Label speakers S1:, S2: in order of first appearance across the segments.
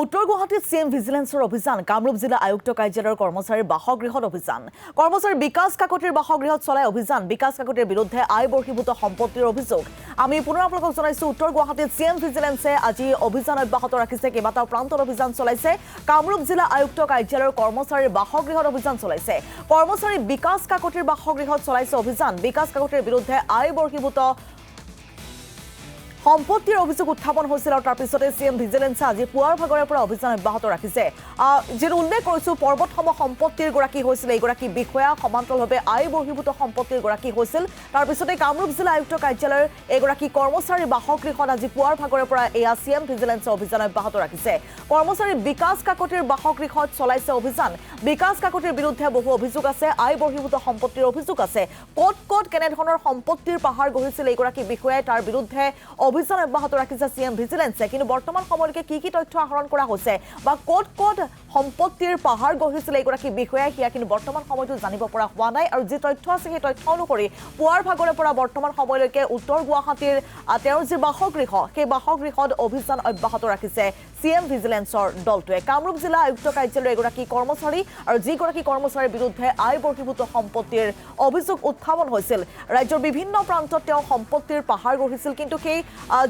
S1: উত্তৰ গুৱাহাটীত চিএম ভিজিলেন্সৰ অভিযান কামৰূপ জিলা আয়ুক্ত কাৰ্যালয়ৰ কৰ্মচাৰীৰ বাসগৃহত অভিযান কৰ্মচাৰী বিকাশ কাকতিৰ বাসগৃহত চলাই অভিযান বিকাশ কাকতিৰ বিৰুদ্ধে আয় বৰ্হিভূত সম্পত্তিৰ অভিযোগ আমি পুনৰ আপোনালোকক জনাইছো উত্তৰ গুৱাহাটীত চিএম ভিজিলেন্সে আজি অভিযান অব্যাহত ৰাখিছে কেইবাটাও প্ৰান্তত অভিযান চলাইছে কামৰূপ জিলা আয়ুক্ত কাৰ্যালয়ৰ কৰ্মচাৰীৰ বাসগৃহত অভিযান চলাইছে কৰ্মচাৰী বিকাশ কাকতিৰ বাসগৃহত চলাইছে অভিযান বিকাশ কাকতিৰ বিৰুদ্ধে আয় বৰ্হিভূত সম্পত্তিৰ অভিযোগ উত্থাপন হৈছিল আৰু তাৰ পিছতে চিএম ভিজিলেন্সে আজি পুৱাৰ ভাগৰে পৰা অভিযান অব্যাহত ৰাখিছে যেন উল্লেখ কৰিছো পৰ্বতসম সম্পত্তিৰ গৰাকী হৈছিল এইগৰাকী বিষয়া সমান্তৰালভাৱে আয় বৰ্হিভূত সম্পত্তিৰ গৰাকী হৈছিল তাৰ পিছতে কামৰূপ জিলা আয়ুক্ত কাৰ্যালয়ৰ এগৰাকী কৰ্মচাৰীৰ বাসগৃহত আজি পুৱাৰ ভাগৰে পৰা এয়া চিএম ভিজিলেন্সে অভিযান অব্যাহত ৰাখিছে কৰ্মচাৰী বিকাশ কাকতিৰ বাসগৃহত চলাইছে অভিযান বিকাশ কাকতিৰ বিৰুদ্ধে বহু অভিযোগ আছে আয় বৰ্হিভূত সম্পত্তিৰ অভিযোগ আছে ক'ত কেনেধৰণৰ সম্পত্তিৰ পাহাৰ গঢ়িছিল এইগৰাকী বিষয়াই তাৰ বিৰুদ্ধে অভিযান অব্যাহত ৰাখিছে চিএম ভিজিলেন্সে কিন্তু বৰ্তমান সময়লৈকে কি তথ্য আহৰণ কৰা হৈছে বা ক'ত সম্পত্তিৰ পাহাৰ গঢ়িছিল এইগৰাকী বিষয়াই সেয়া কিন্তু বৰ্তমান সময়তো জানিব পৰা হোৱা নাই আৰু যি তথ্য আছে সেই তথ্য অনুসৰি পুৱাৰ ভাগৰে পৰা বৰ্তমান সময়লৈকে উত্তৰ গুৱাহাটীৰ তেওঁৰ যি বাসগৃহ সেই বাসগৃহত অভিযান অব্যাহত ৰাখিছে চিএম ভিজিলেন্সৰ দলটোৱে কামৰূপ জিলা আয়ুক্ত কাৰ্যালয়ৰ এগৰাকী কৰ্মচাৰী আৰু যিগৰাকী কৰ্মচাৰীৰ বিৰুদ্ধে আয় বৰ্হিভূত সম্পত্তিৰ অভিযোগ উত্থাপন হৈছিল ৰাজ্যৰ বিভিন্ন প্ৰান্তত তেওঁ সম্পত্তিৰ পাহাৰ গঢ়িছিল কিন্তু সেই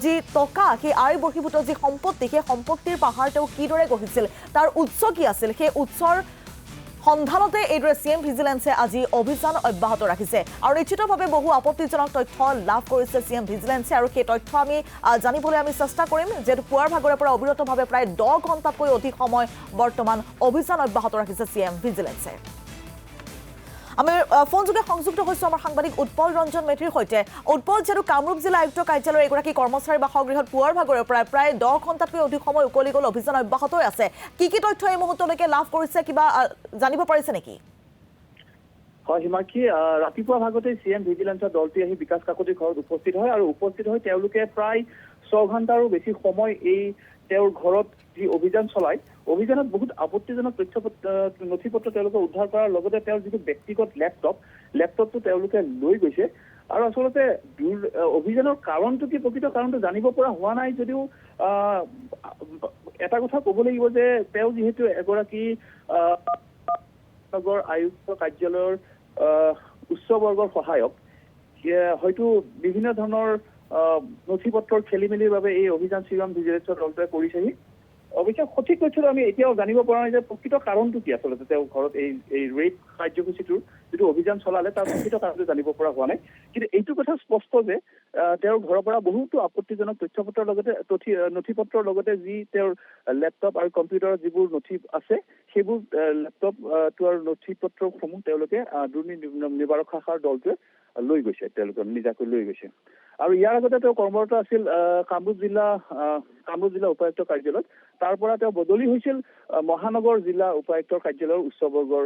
S1: যি টকা সেই আয় বৰ্হিভূত যি সম্পত্তি সেই সম্পত্তিৰ পাহাৰ তেওঁ কিদৰে গঢ়িছিল তাৰ উৎস কি আছিল সেই উৎসৰ সন্ধানতে এইদৰে চিএম ভিজিলেন্সে আজি অভিযান অব্যাহত ৰাখিছে আৰু নিশ্চিতভাৱে বহু আপত্তিজনক তথ্য লাভ কৰিছে চিএম ভিজিলেন্সে আৰু সেই তথ্য আমি জানিবলৈ আমি চেষ্টা কৰিম যেহেতু পুৱাৰ ভাগৰে পৰা অবিৰতভাৱে প্ৰায় 10 ঘণ্টাতকৈ অধিক সময় বৰ্তমান অভিযান অব্যাহত ৰাখিছে চিএম ভিজিলেন্সে আমি ফোনযোগে সংযুক্ত হৈছো আমাৰ সাংবাদিক উৎপল ৰঞ্জন মেধিৰ সৈতে উৎপল যেহেতু কামৰূপ জিলা আয়ুক্ত কাৰ্যালয়ৰ এগৰাকী কৰ্মচাৰী বাসগৃহত পুৱাৰ ভাগৰে প্ৰায় 10 ঘণ্টাতকৈ অধিক সময় উকলি গ'ল অভিযান অব্যাহত আছে কি তথ্য এই মুহূৰ্তলৈকে লাভ কৰিছে কিবা জানিব পাৰিছে নেকি
S2: হয় হিমাক্ষী ৰাতিপুৱা ভাগতে চিএম ভিজিলেন্সৰ দলটোৱে আহি বিকাশ কাকতিৰ ঘৰত উপস্থিত হয় আৰু উপস্থিত হৈ তেওঁলোকে প্ৰায় 6 ঘণ্টাৰো বেছি সময় এই তেওঁৰ ঘৰত যি অভিযান চলায় অভিযানত বহুত আপত্তিজনক তথ্য নথিপত্ৰ তেওঁলোকে উদ্ধাৰ কৰাৰ লগতে তেওঁৰ যিটো ব্যক্তিগত লেপটপটো তেওঁলোকে লৈ গৈছে আৰু আচলতে অভিযানৰ কাৰণটো কি প্ৰকৃত কাৰণটো জানিব পৰা হোৱা নাই যদিও এটা কথা ক'ব লাগিব যে তেওঁ যিহেতু এগৰাকী নগৰ আয়ুক্ত কাৰ্যালয়ৰ উচ্চ বৰ্গৰ সহায়ক হয়তো বিভিন্ন ধৰণৰ নথিপত্ৰৰ খেলিমেলিৰ বাবে এই অভিযান চিএম ভিজিলেন্সৰ দলটোৱে কৰিছেহি অৱশ্যে সঠিক তথ্যটো আমি এতিয়াও জানিব পৰা নাই যে প্ৰকৃত কাৰণটো কি আচলতে তেওঁ ঘৰত এই ৰেড কাৰ্যসূচীটোৰ যিটো অভিযান চলালে তাৰ প্ৰকৃত কাৰণটো জানিব পৰা হোৱা নাই কিন্তু এইটো কথা স্পষ্ট যে তেওঁৰ ঘৰৰ পৰা বহুতো আপত্তিজনক তথ্যপত্ৰৰ লগতে নথিপত্ৰৰ লগতে যি তেওঁৰ লেপটপ আৰু কম্পিউটাৰত যিবোৰ নথি আছে সেইবোৰ লেপটপ আৰু নথিপত্ৰসমূহ তেওঁলোকে দুৰ্নীতি নিবাৰক শাখাৰ দলটোৱে লৈ গৈছে তেওঁলোকে নিজাকৈ লৈ গৈছে আৰু ইয়াৰ আগতে তেওঁ কৰ্মৰত আছিল কামৰূপ জিলা উপায়ুক্ত কাৰ্যালয়ত তাৰ পৰা তেওঁ বদলি হৈছিল মহানগৰ জিলা উপায়ুক্তৰ কাৰ্যালয়ৰ উচ্চ বৰ্গৰ